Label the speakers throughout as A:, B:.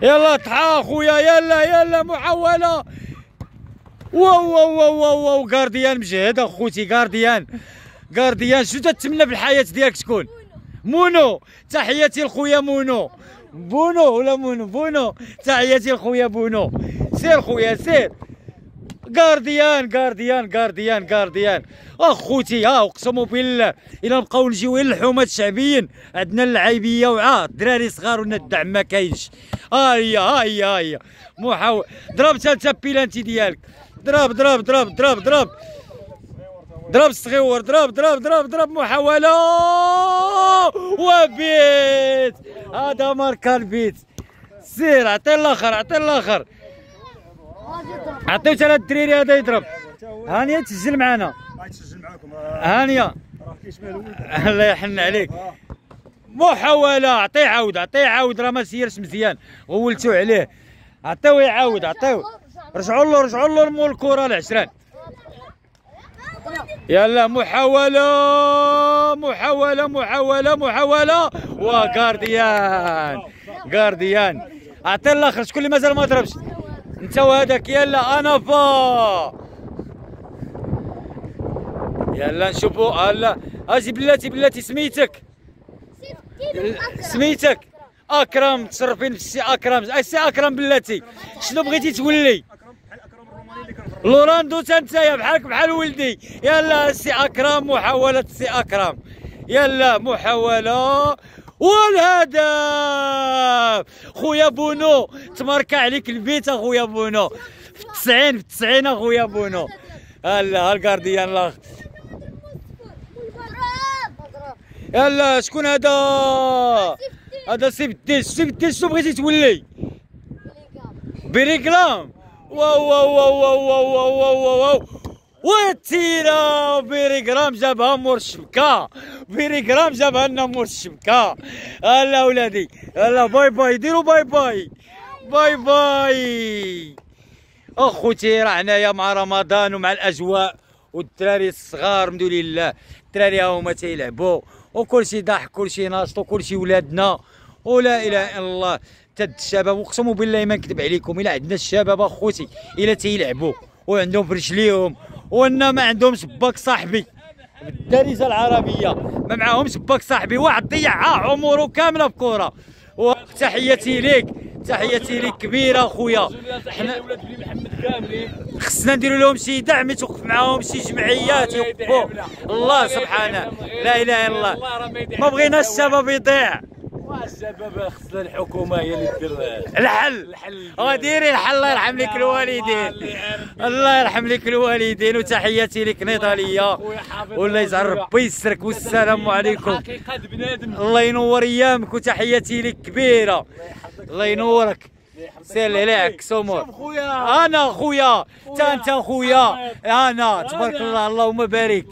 A: يلا طحا خويا، يلا محاولة. واو غارديان مجهد اخوتي، غارديان شنو تتمنى في الحياة ديالك تكون؟ مونو. تحياتي لخويا مونو. بونو ولا مونو؟ بونو. تحياتي لخويا بونو. سير خويا سير. غارديان اخوتي. ها اقسم بالله الا نبقاو نجيو غير الحومات الشعبيين عندنا اللعيبيه وعاد الدراري صغار ولا الدعم ما كاينش. ها هي محاول. ضربتها انت بيلانتي ديالك. ضرب الصغيور. ضرب محاولة وبيت. هذا ماركا البيت. سير عطي الاخر. عطيو تاع الدريري هذا يضرب. هانيه تسجل معنا.
B: تسجل معاكم
A: هانيه. الله يحن عليك. محاولة. عطيه عاود راه ما سيرش مزيان، غولتو عليه. عطيوه يعاود. رجعوا له مول الكرة العشران. يلا محاولة. وغارديان. عطي الاخر. شكون اللي مازال ما ضربش؟ انت وهذاك. يلا انافا. يلا نشوفوا. هلا اجي بلاتي سميتك اكرم. تصرفين في السي اكرم. السي اكرم بلاتي شنو بغيتي تولي؟ لوراندو تنتايا بحالك بحال ولدي. يلا السي اكرم. محاولة السي اكرم. يلا محاولة والهدف. خويا بونو تماركا عليك البيت اخويا بونو. في 90 اخويا بونو. هلا الغارديان الاخر. يلا شكون هذا سيبتيش شنو بغيتي تولي؟ بريكلام. واو والتيرة. بريكلام جابها مور الشبكة. جابها لنا مور الشبكة. هلا ولادي. هلا باي ديروا باي اخوتي. راه حنايا مع رمضان ومع الاجواء والدراري الصغار الحمد لله. الدراري هما تيلعبوا وكلشي ضحك كلشي ناشط وكلشي ولادنا ولا اله الا الله. تد الشباب اقسم بالله ما نكذب عليكم الا عندنا الشباب اخوتي الا تيلعبوا وعندهم في رجليهم وانا ما عندهمش باك صاحبي بالدارجه العربيه، ما معاهمش باك صاحبي. واحد ضيعها عمره كامله بكره. تحياتي ليك كبيره اخويا. حنا خصنا نديروا لهم شي دعم، توقف معاهم شي جمعيات يوقفوا. الله سبحانه لا اله الا الله. ما بغيناش الشباب يضيع.
B: الشباب خصنا الحكومه هي اللي دير
A: الحل. ديري الحل. الله يرحم لك الوالدين. وتحياتي لك نضاليه والله يجعل ربي يسرك. والسلام عليكم. الله ينور ايامك. وتحياتي لك كبيره. الله ينورك. سير عليك سمر. انا خويا انت خويا. انا تبارك الله. اللهم بارك.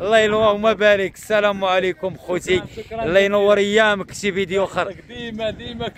A: اللهم بارك. السلام عليكم خوتي. الله ينور ايامك. شي فيديو اخر.
B: ديما